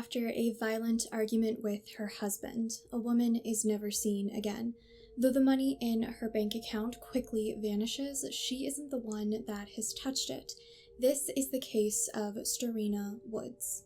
After a violent argument with her husband, a woman is never seen again. Though the money in her bank account quickly vanishes, she isn't the one that has touched it. This is the case of Storina Woods.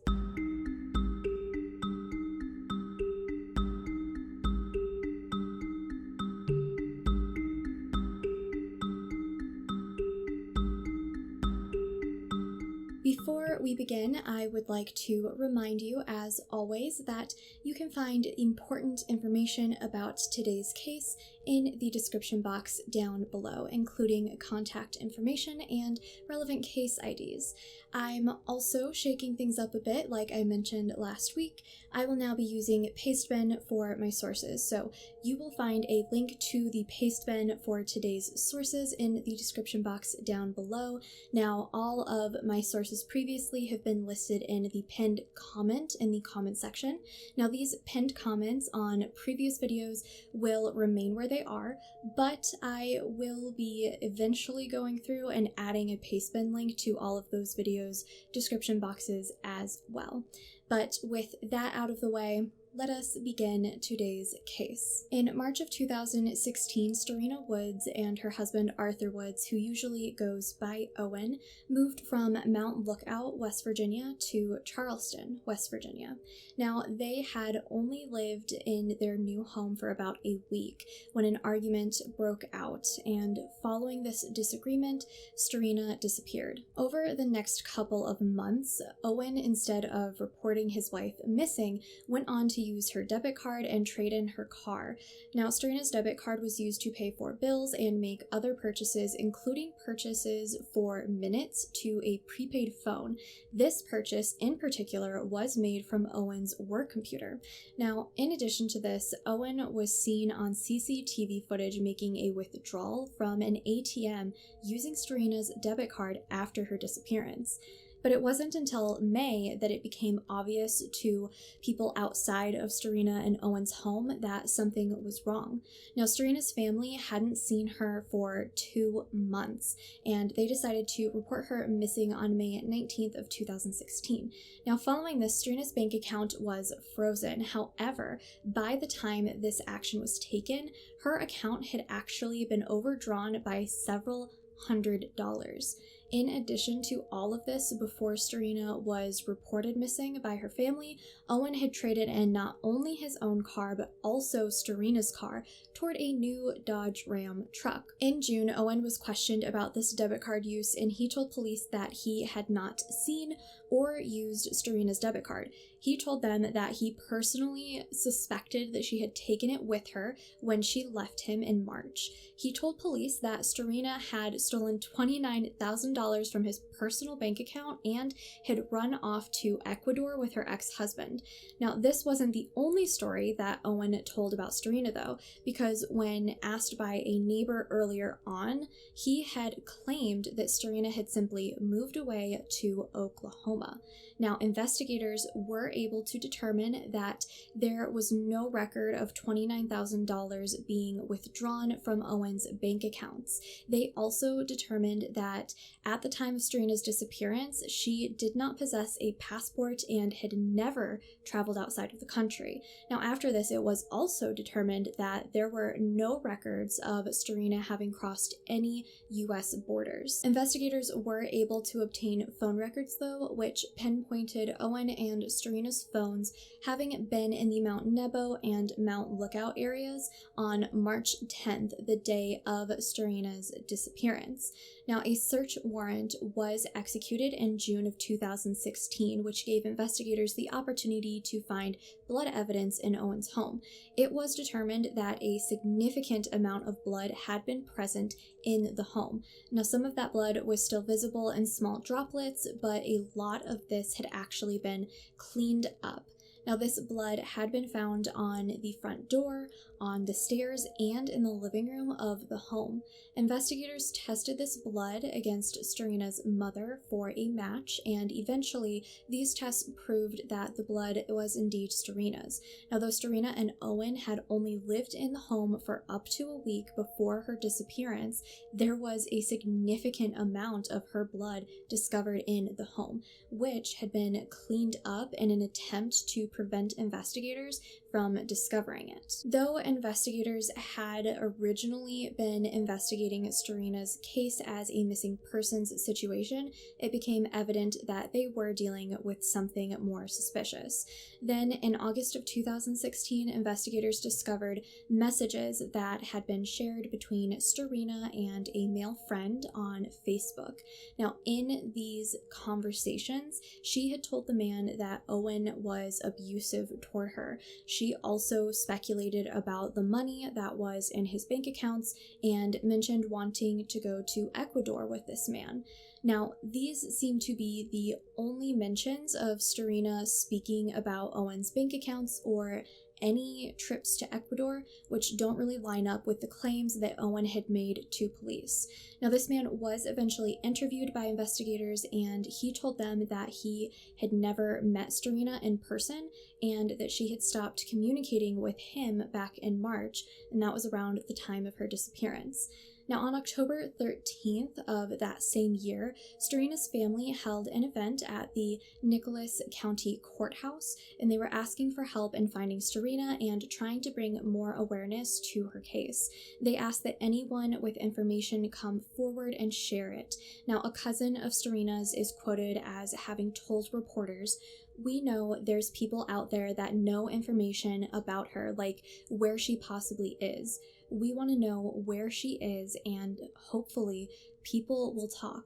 Before we begin, I would like to remind you, as always, that you can find important information about today's case in the description box down below, including contact information and relevant case IDs. I'm also shaking things up a bit, like I mentioned last week. I will now be using Pastebin for my sources, so you will find a link to the Pastebin for today's sources in the description box down below. Now, all of my sources previously have been listed in the pinned comment in the comment section. Now, these pinned comments on previous videos will remain where they are, but I will be eventually going through and adding a Pastebin link to all of those videos' description boxes as well. But with that out of the way, let us begin today's case. In March of 2016, Storina Woods and her husband Arthur Woods, who usually goes by Owen, moved from Mount Lookout, West Virginia to Charleston, West Virginia. Now, they had only lived in their new home for about a week when an argument broke out, and following this disagreement, Storina disappeared. Over the next couple of months, Owen, instead of reporting his wife missing, went on to use her debit card and trade in her car. Now, Storina's debit card was used to pay for bills and make other purchases, including purchases for minutes to a prepaid phone. This purchase in particular was made from Owen's work computer. Now, in addition to this, Owen was seen on CCTV footage making a withdrawal from an ATM using Storina's debit card after her disappearance. But it wasn't until May that it became obvious to people outside of Storina and Owen's home that something was wrong. Now, Storina's family hadn't seen her for 2 months, and they decided to report her missing on May 19th of 2016. Now, following this, Storina's bank account was frozen. However, by the time this action was taken, her account had actually been overdrawn by several $100. In addition to all of this, before Storina was reported missing by her family, Owen had traded in not only his own car, but also Storina's car toward a new Dodge Ram truck. In June, Owen was questioned about this debit card use, and he told police that he had not seen or used Storina's debit card. He told them that he personally suspected that she had taken it with her when she left him in March. He told police that Storina had stolen $29,000 from his personal bank account and had run off to Ecuador with her ex-husband. Now, this wasn't the only story that Owen told about Storina, though, because when asked by a neighbor earlier on, he had claimed that Storina had simply moved away to Oklahoma. Now, investigators were able to determine that there was no record of $29,000 being withdrawn from Owen's bank accounts. They also determined that at the time of Storina's disappearance, she did not possess a passport and had never traveled outside of the country. Now, after this, it was also determined that there were no records of Storina having crossed any U.S. borders. Investigators were able to obtain phone records, though, which pinpointed Owen and Storina's phones having been in the Mount Nebo and Mount Lookout areas on March 10th, the day of Storina's disappearance. Now, a search warrant was executed in June of 2016, which gave investigators the opportunity to find blood evidence in Owen's home. It was determined that a significant amount of blood had been present in the home. Now, some of that blood was still visible in small droplets, but a lot of this had actually been cleaned up. Now, this blood had been found on the front door, on the stairs, and in the living room of the home. Investigators tested this blood against Storina's mother for a match, and eventually these tests proved that the blood was indeed Storina's. Now, though Storina and Owen had only lived in the home for up to a week before her disappearance, there was a significant amount of her blood discovered in the home, which had been cleaned up in an attempt to prevent investigators from discovering it. Though investigators had originally been investigating Storina's case as a missing persons situation, it became evident that they were dealing with something more suspicious. Then, in August of 2016, investigators discovered messages that had been shared between Storina and a male friend on Facebook. Now, in these conversations, she had told the man that Owen was abusive toward her. She also speculated about the money that was in his bank accounts and mentioned wanting to go to Ecuador with this man. Now, these seem to be the only mentions of Storina speaking about Owen's bank accounts or any trips to Ecuador, which don't really line up with the claims that Owen had made to police. Now, this man was eventually interviewed by investigators, and he told them that he had never met Storina in person and that she had stopped communicating with him back in March, and that was around the time of her disappearance. Now, on October 13th of that same year, Storina's family held an event at the Nicholas County Courthouse, and they were asking for help in finding Storina and trying to bring more awareness to her case. They asked that anyone with information come forward and share it. Now, a cousin of Storina's is quoted as having told reporters, "We know there's people out there that know information about her, like where she possibly is. We want to know where she is, and hopefully people will talk."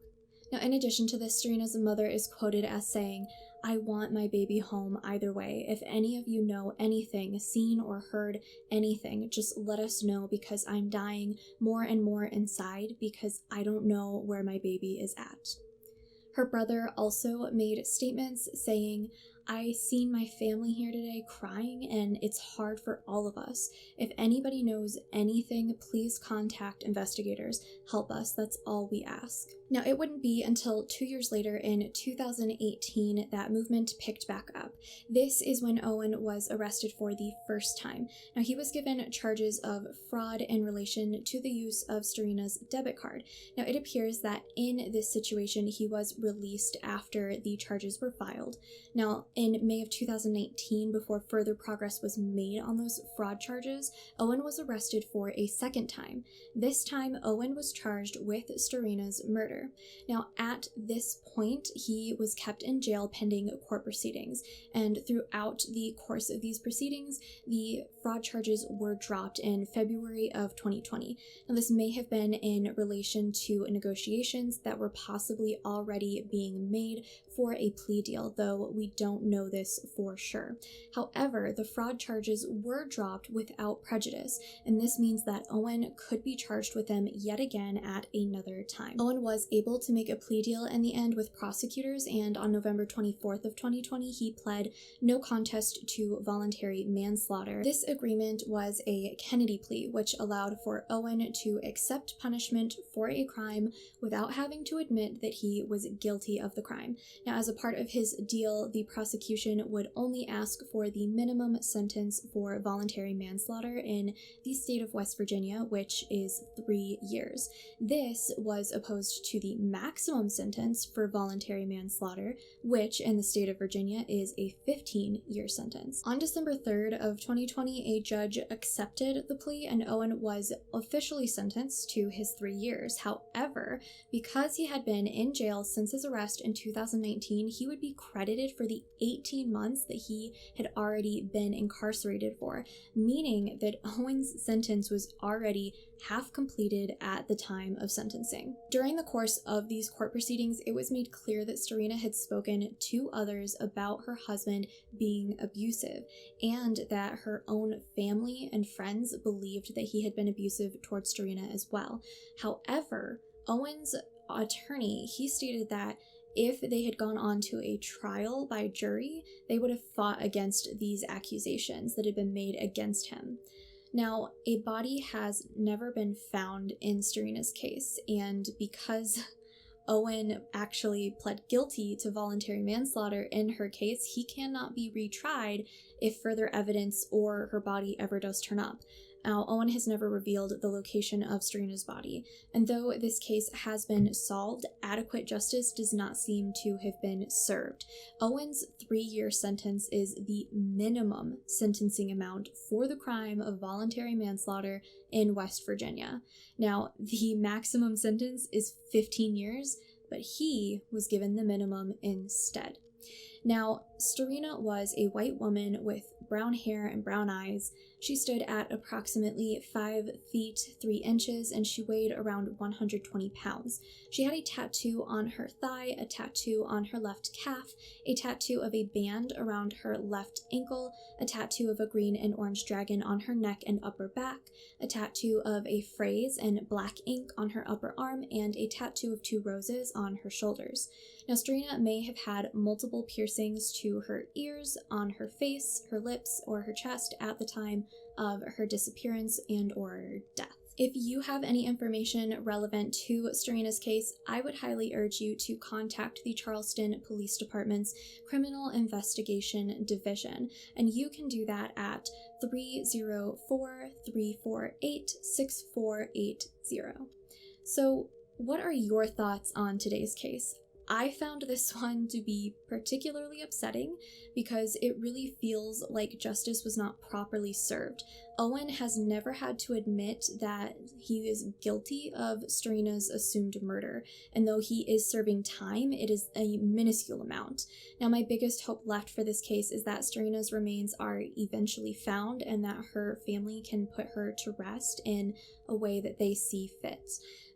Now, in addition to this, Storina's mother is quoted as saying, "I want my baby home either way. If any of you know anything, seen or heard anything, just let us know, because I'm dying more and more inside because I don't know where my baby is at." Her brother also made statements saying, "I seen my family here today crying, and it's hard for all of us. If anybody knows anything, please contact investigators. Help us. That's all we ask." Now, it wouldn't be until 2 years later in 2018 that movement picked back up. This is when Owen was arrested for the first time. Now, he was given charges of fraud in relation to the use of Storina's debit card. Now, it appears that in this situation, he was released after the charges were filed. Now, in May of 2019, before further progress was made on those fraud charges, Owen was arrested for a second time. This time, Owen was charged with Storina's murder. Now, at this point, he was kept in jail pending court proceedings, and throughout the course of these proceedings, the fraud charges were dropped in February of 2020. Now, this may have been in relation to negotiations that were possibly already being made for a plea deal, though we don't know this for sure. However, the fraud charges were dropped without prejudice, and this means that Owen could be charged with them yet again at another time. Owen was able to make a plea deal in the end with prosecutors, and on November 24th of 2020, he pled no contest to voluntary manslaughter. This agreement was a Kennedy plea, which allowed for Owen to accept punishment for a crime without having to admit that he was guilty of the crime. Now, as a part of his deal, the prosecution would only ask for the minimum sentence for voluntary manslaughter in the state of West Virginia, which is 3 years. This was opposed to the maximum sentence for voluntary manslaughter, which in the state of Virginia is a 15-year sentence. On December 3rd of 2020, a judge accepted the plea, and Owen was officially sentenced to his 3 years. However, because he had been in jail since his arrest in 2019, he would be credited for the 18 months that he had already been incarcerated for, meaning that Owen's sentence was already half completed at the time of sentencing. During the course of these court proceedings, it was made clear that Storina had spoken to others about her husband being abusive, and that her own family and friends believed that he had been abusive towards Storina as well. However, Owen's attorney, he stated that if they had gone on to a trial by jury, they would have fought against these accusations that had been made against him. Now, a body has never been found in Storina's case, and because Owen actually pled guilty to voluntary manslaughter in her case, he cannot be retried if further evidence or her body ever does turn up. Now, Owen has never revealed the location of Storina's body, and though this case has been solved, adequate justice does not seem to have been served. Owen's 3-year sentence is the minimum sentencing amount for the crime of voluntary manslaughter in West Virginia. Now, the maximum sentence is 15 years, but he was given the minimum instead. Now, Storina was a white woman with brown hair and brown eyes. She stood at approximately 5 feet 3 inches, and she weighed around 120 pounds. She had a tattoo on her thigh, a tattoo on her left calf, a tattoo of a band around her left ankle, a tattoo of a green and orange dragon on her neck and upper back, a tattoo of a phrase in black ink on her upper arm, and a tattoo of 2 roses on her shoulders. Now, Storina may have had multiple piercings to her ears, on her face, her lips, or her chest at the time of her disappearance and or death. If you have any information relevant to Storina's case, I would highly urge you to contact the Charleston Police Department's Criminal Investigation Division, and you can do that at 304-348-6480. So, what are your thoughts on today's case? I found this one to be particularly upsetting because it really feels like justice was not properly served. Owen has never had to admit that he is guilty of Storina's assumed murder, and though he is serving time, it is a minuscule amount. Now, my biggest hope left for this case is that Storina's remains are eventually found and that her family can put her to rest in a way that they see fit.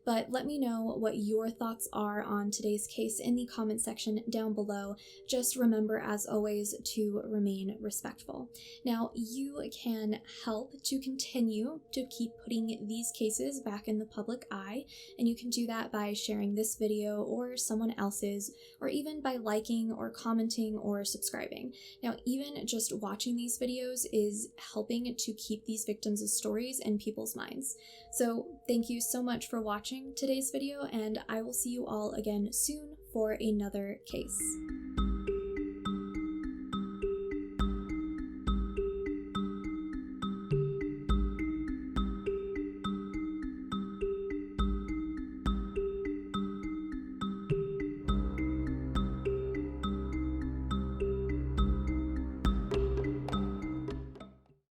But let me know what your thoughts are on today's case in the comment section down below. Just remember, as always, to remain respectful. Now, you can help to continue to keep putting these cases back in the public eye, and you can do that by sharing this video or someone else's, or even by liking or commenting or subscribing. Now, even just watching these videos is helping to keep these victims' stories in people's minds. So thank you so much for watching today's video, and I will see you all again soon for another case.